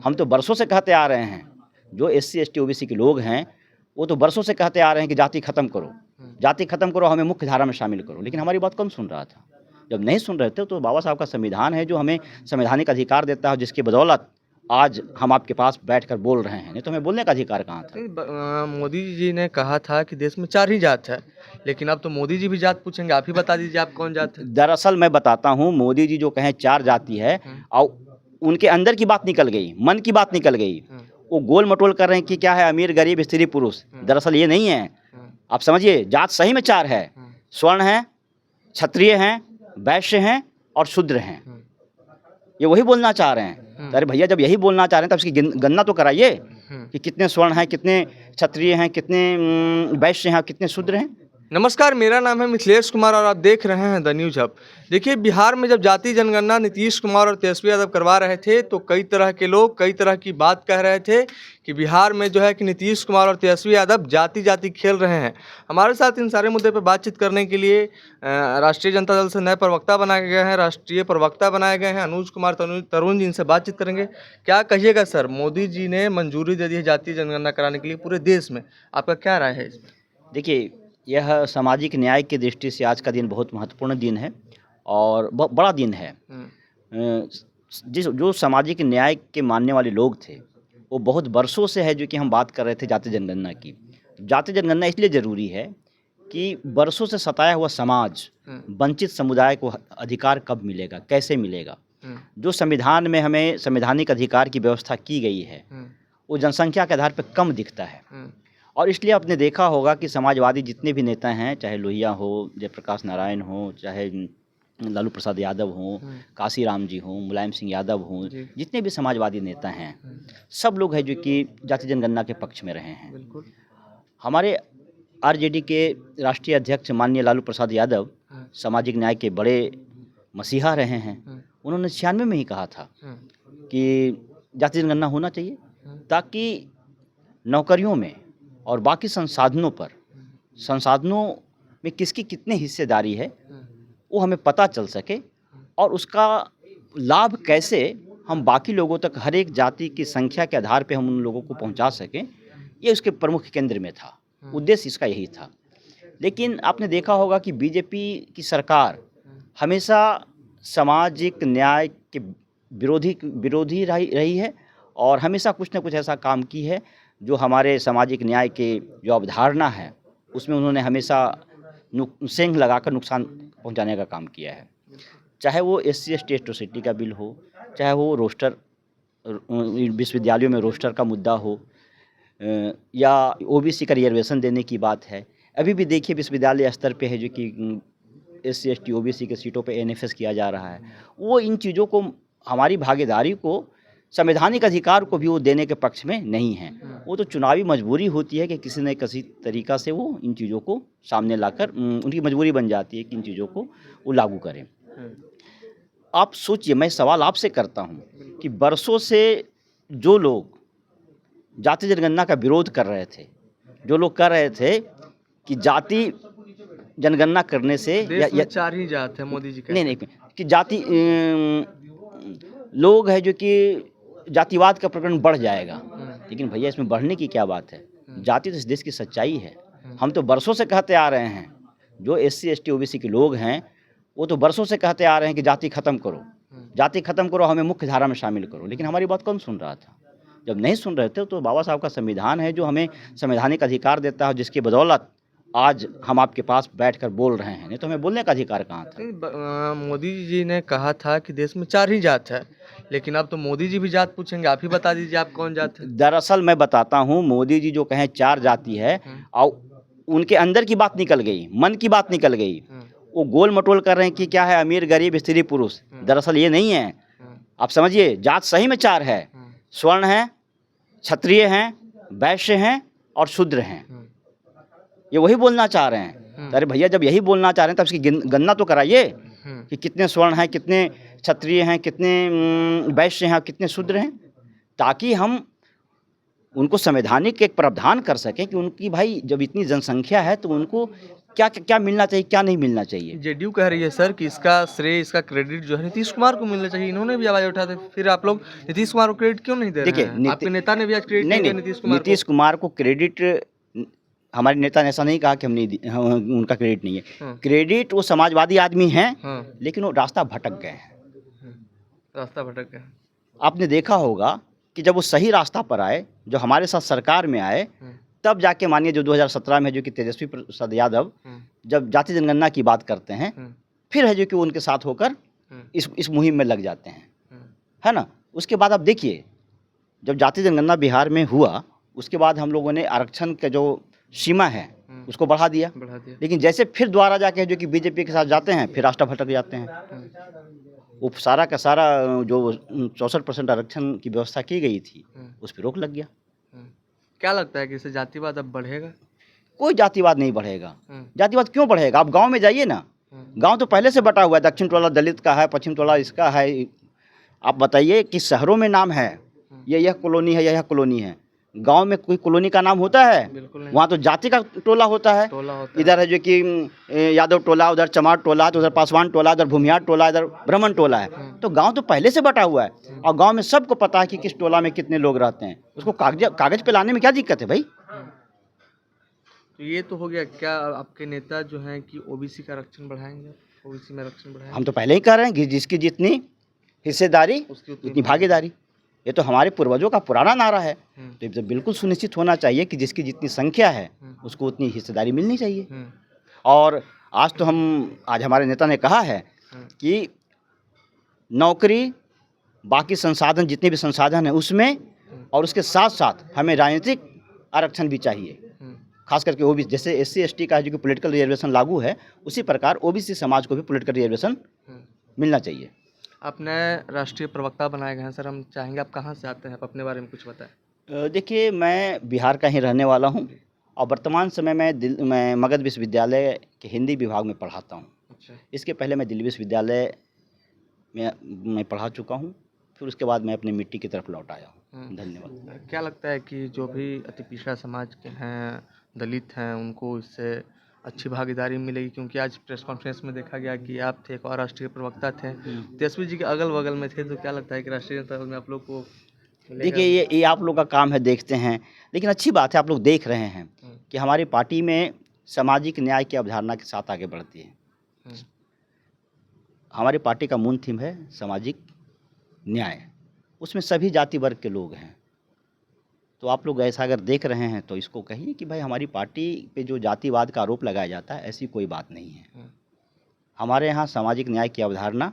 हम तो बरसों से कहते आ रहे हैं, जो SC ST OBC के लोग हैं वो तो बरसों से कहते आ रहे हैं कि जाति खत्म करो, जाति खत्म करो, हमें मुख्य धारा में शामिल करो, लेकिन हमारी बात कौन सुन रहा था? जब नहीं सुन रहे थे तो बाबा साहब का संविधान है जो हमें संवैधानिक अधिकार देता है, जिसकी बदौलत आज हम आपके पास बैठकर बोल रहे हैं, नहीं तो हमें बोलने का अधिकार कहाँ था? मोदी जी ने कहा था कि देश में 4 ही जात है, लेकिन अब तो मोदी जी भी जात पूछेंगे। आप ही बता दीजिए आप कौन जात है? दरअसल मैं बताता हूँ, मोदी जी जो कहें 4 जाति है और उनके अंदर की बात निकल गई, मन की बात निकल गई। वो गोल मटोल कर रहे हैं कि क्या है अमीर गरीब स्त्री पुरुष, दरअसल ये नहीं है। आप समझिए, जात सही में 4 है, स्वर्ण है, क्षत्रिय हैं, वैश्य हैं और शूद्र हैं। ये वही बोलना चाह रहे हैं। अरे भैया, जब यही बोलना चाह रहे हैं तब इसकी गणना तो कराइए कि कितने स्वर्ण हैं, कितने क्षत्रिय हैं, कितने वैश्य हैं और कितने शूद्र हैं। नमस्कार, मेरा नाम है मिथिलेश कुमार और आप देख रहे हैं द न्यूज हब। देखिए, बिहार में जब जाति जनगणना नीतीश कुमार और तेजस्वी यादव करवा रहे थे तो कई तरह के लोग कई तरह की बात कह रहे थे कि बिहार में जो है कि नीतीश कुमार और तेजस्वी यादव जाति जाति खेल रहे हैं। हमारे साथ इन सारे मुद्दे पर बातचीत करने के लिए राष्ट्रीय जनता दल से नए प्रवक्ता बनाए गए हैं, राष्ट्रीय प्रवक्ता बनाए गए हैं अनुज कुमार तरुण जी, इनसे बातचीत करेंगे। क्या कहिएगा सर, मोदी जी ने मंजूरी दे दी है जातीय जनगणना कराने के लिए पूरे देश में, आपका क्या राय है इसमें? देखिए, यह सामाजिक न्याय की दृष्टि से आज का दिन बहुत महत्वपूर्ण दिन है और बड़ा दिन है। जो सामाजिक न्याय के मानने वाले लोग थे वो बहुत बरसों से है जो कि हम बात कर रहे थे जाति जनगणना की। जाति जनगणना इसलिए ज़रूरी है कि बरसों से सताया हुआ समाज, वंचित समुदाय को अधिकार कब मिलेगा, कैसे मिलेगा। जो संविधान में हमें संवैधानिक अधिकार की व्यवस्था की गई है वो जनसंख्या के आधार पर कम दिखता है। और इसलिए आपने देखा होगा कि समाजवादी जितने भी नेता हैं, चाहे लोहिया हो, जयप्रकाश नारायण हो, चाहे लालू प्रसाद यादव हों, काशीराम जी हों, मुलायम सिंह यादव हों, जितने भी समाजवादी नेता हैं, सब लोग हैं जो कि जाति जनगणना के पक्ष में रहे हैं। हमारे RJD के राष्ट्रीय अध्यक्ष माननीय लालू प्रसाद यादव सामाजिक न्याय के बड़े मसीहा रहे हैं। उन्होंने 96 में ही कहा था कि जाति जनगणना होना चाहिए ताकि नौकरियों में और बाकी संसाधनों में किसकी कितनी हिस्सेदारी है वो हमें पता चल सके और उसका लाभ कैसे हम बाकी लोगों तक हर एक जाति की संख्या के आधार पे हम उन लोगों को पहुंचा सकें, ये उसके प्रमुख केंद्र में था। उद्देश्य इसका यही था। लेकिन आपने देखा होगा कि BJP की सरकार हमेशा सामाजिक न्याय के विरोधी रही है और हमेशा कुछ न कुछ ऐसा काम की है जो हमारे सामाजिक न्याय के जो अवधारणा है उसमें उन्होंने हमेशा सेंध लगाकर नुकसान पहुंचाने का काम किया है। चाहे वो SC ST एट्रोसिटी का बिल हो, चाहे वो रोस्टर विश्वविद्यालयों में रोस्टर का मुद्दा हो, या OBC का रिजर्वेशन देने की बात है। अभी भी देखिए विश्वविद्यालय स्तर पे है जो कि SC ST OBC के सीटों पे NFS किया जा रहा है। वो इन चीज़ों को, हमारी भागीदारी को, संवैधानिक अधिकार को भी वो देने के पक्ष में नहीं है। वो तो चुनावी मजबूरी होती है कि किसी न किसी तरीक़ा से वो इन चीज़ों को सामने लाकर, उनकी मजबूरी बन जाती है कि इन चीज़ों को वो लागू करें। आप सोचिए, मैं सवाल आपसे करता हूँ कि बरसों से जो लोग जाति जनगणना का विरोध कर रहे थे, जो लोग कह रहे थे कि जाति जनगणना करने से देश में 4 ही जात है, मोदी जी कहते हैं। नहीं कि जाति लोग है जो कि जातिवाद का प्रकरण बढ़ जाएगा, लेकिन भैया इसमें बढ़ने की क्या बात है? जाति तो इस देश की सच्चाई है। हम तो बरसों से कहते आ रहे हैं, जो SC ST OBC के लोग हैं वो तो बरसों से कहते आ रहे हैं कि जाति खत्म करो, जाति खत्म करो, हमें मुख्य धारा में शामिल करो, लेकिन हमारी बात कौन सुन रहा था? जब नहीं सुन रहे थे तो बाबा साहब का संविधान है जो हमें संवैधानिक अधिकार देता है, जिसकी बदौलत आज हम आपके पास बैठकर बोल रहे हैं, नहीं तो हमें बोलने का अधिकार कहाँ था? मोदी जी ने कहा था कि देश में 4 ही जात है, लेकिन अब तो मोदी जी भी जात पूछेंगे। आप ही बता दीजिए आप कौन जात है? दरअसल मैं बताता हूँ, मोदी जी जो कहें 4 जाति है और उनके अंदर की बात निकल गई, मन की बात निकल गई। वो गोल मटोल कर रहे हैं कि क्या है अमीर गरीब स्त्री पुरुष, दरअसल ये नहीं है। आप समझिए, जात सही में 4 है, स्वर्ण है, क्षत्रिय हैं, वैश्य हैं और शूद्र हैं। ये वही बोलना चाह रहे हैं। अरे भैया, जब यही बोलना चाह रहे हैं तब इसकी गणना तो कराइए कि कितने स्वर्ण हैं, कितने क्षत्रिय हैं, कितने वैश्य हैं और कितने शूद्र हैं, ताकि हम उनको संवैधानिक एक प्रावधान कर सकें कि उनकी भाई जब इतनी जनसंख्या है तो उनको क्या क्या मिलना चाहिए, क्या नहीं मिलना चाहिए। जेडीयू कह रही है सर कि इसका श्रेय, इसका क्रेडिट जो है नीतीश कुमार को मिलना चाहिए, इन्होंने भी आवाज उठाते, फिर आप लोग नीतीश कुमार को क्रेडिट क्यों नहीं दे रहे देखिए, हैं? आपके नेता ने भी आज क्रेडिट नहीं दिया नहीं, नीतीश कुमार को। क्रेडिट हमारे नेता ने ऐसा नहीं कहा कि हम नहीं उनका क्रेडिट नहीं है। क्रेडिट वो समाजवादी आदमी हैं, लेकिन वो रास्ता भटक गए हैं। रास्ता भटक गया। आपने देखा होगा कि जब वो सही रास्ता पर आए, जो हमारे साथ सरकार में आए, तब जाके मानिए जो 2017 में जो कि तेजस्वी प्रसाद यादव जब जाति जनगणना की बात करते हैं, फिर है जो कि उनके साथ होकर इस मुहिम में लग जाते हैं, है ना। उसके बाद आप देखिए, जब जाति जनगणना बिहार में हुआ, उसके बाद हम लोगों ने आरक्षण का जो सीमा है उसको बढ़ा दिया। लेकिन जैसे फिर दोबारा जाके जो कि बीजेपी के साथ जाते हैं, फिर रास्ता भटक जाते हैं। वो सारा का सारा जो 64% आरक्षण की व्यवस्था की गई थी, उस पर रोक लग गया। क्या लगता है कि इससे जातिवाद अब बढ़ेगा? कोई जातिवाद नहीं बढ़ेगा। जातिवाद क्यों बढ़ेगा? आप गांव में जाइए ना, गांव तो पहले से बटा हुआ है। दक्षिण टोला दलित का है, पश्चिम टोला इसका है। आप बताइए कि शहरों में नाम है, यह कॉलोनी है, यह कॉलोनी है। गांव में कोई कॉलोनी का नाम होता है? वहाँ तो जाति का टोला होता है। इधर है जो कि यादव टोला, उधर चमार टोला, तो उधर पासवान टोला, इधर भूमिहार टोला, इधर ब्राह्मण टोला है। तो गांव तो पहले से बटा हुआ है और गांव में सबको पता है कि किस टोला में कितने लोग रहते हैं। उसको कागज पे लाने में क्या दिक्कत है भाई? तो ये तो हो गया। क्या आपके नेता जो हैं कि ओबीसी का आरक्षण बढ़ाएंगे? ओबीसी में आरक्षण बढ़ाएंगे? हम तो पहले ही कह रहे हैं कि जिसकी जितनी हिस्सेदारी उतनी भागीदारी। ये तो हमारे पूर्वजों का पुराना नारा है। तो ये बिल्कुल सुनिश्चित होना चाहिए कि जिसकी जितनी संख्या है उसको उतनी हिस्सेदारी मिलनी चाहिए। और आज हमारे नेता ने कहा है कि नौकरी, बाकी संसाधन, जितने भी संसाधन हैं उसमें, और उसके साथ साथ हमें राजनीतिक आरक्षण भी चाहिए। खास करके ओबीसी, जैसे SC ST का जो कि पॉलिटिकल रिजर्वेशन लागू है, उसी प्रकार ओबीसी समाज को भी पॉलिटिकल रिजर्वेशन मिलना चाहिए। आपने राष्ट्रीय प्रवक्ता बनाए गए हैं सर, हम चाहेंगे आप कहाँ से आते हैं, आप अपने बारे में कुछ बताएं। देखिए, मैं बिहार का ही रहने वाला हूँ और वर्तमान समय में मैं मगध विश्वविद्यालय के हिंदी विभाग में पढ़ाता हूँ। अच्छा। इसके पहले मैं दिल्ली विश्वविद्यालय में पढ़ा चुका हूँ, फिर उसके बाद मैं अपनी मिट्टी की तरफ लौट आया हूँ। धन्यवाद। क्या लगता है कि जो भी अति पिछड़ा समाज के हैं, दलित हैं, उनको इससे अच्छी भागीदारी मिलेगी? क्योंकि आज प्रेस कॉन्फ्रेंस में देखा गया कि आप थे, एक और राष्ट्रीय प्रवक्ता थे, तेजस्वी जी के अगल बगल में थे। तो क्या लगता है कि राष्ट्रीय नेता में आप लोग को? देखिए, ये आप लोग का काम है, देखते हैं। लेकिन अच्छी बात है, आप लोग देख रहे हैं कि हमारी पार्टी में सामाजिक न्याय की अवधारणा के साथ आगे बढ़ती है। हमारी पार्टी का मूल थीम है सामाजिक न्याय। उसमें सभी जाति वर्ग के लोग हैं। तो आप लोग ऐसा अगर देख रहे हैं तो इसको कहिए कि भाई हमारी पार्टी पे जो जातिवाद का आरोप लगाया जाता है, ऐसी कोई बात नहीं है। हमारे यहाँ सामाजिक न्याय की अवधारणा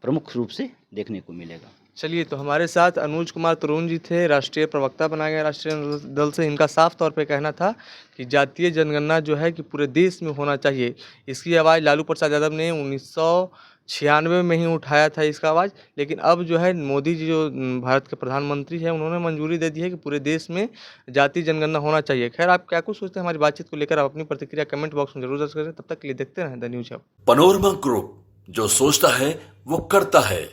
प्रमुख रूप से देखने को मिलेगा। चलिए, तो हमारे साथ अनुज कुमार तरुण जी थे, राष्ट्रीय प्रवक्ता बनाए गए राष्ट्रीय दल से। इनका साफ तौर पे कहना था कि जातीय जनगणना जो है कि पूरे देश में होना चाहिए। इसकी आवाज़ लालू प्रसाद यादव ने 1996 में ही उठाया था इसका आवाज़, लेकिन अब जो है मोदी जी जो भारत के प्रधानमंत्री हैं, उन्होंने मंजूरी दे दी है कि पूरे देश में जातीय जनगणना होना चाहिए। खैर, आप क्या कुछ सोचते हैं हमारी बातचीत को लेकर? आप अपनी प्रतिक्रिया कमेंट बॉक्स में जरूर दर्ज करें। तब तक के लिए देखते रहें the news hub. Panorama group, जो सोचता है वो करता है।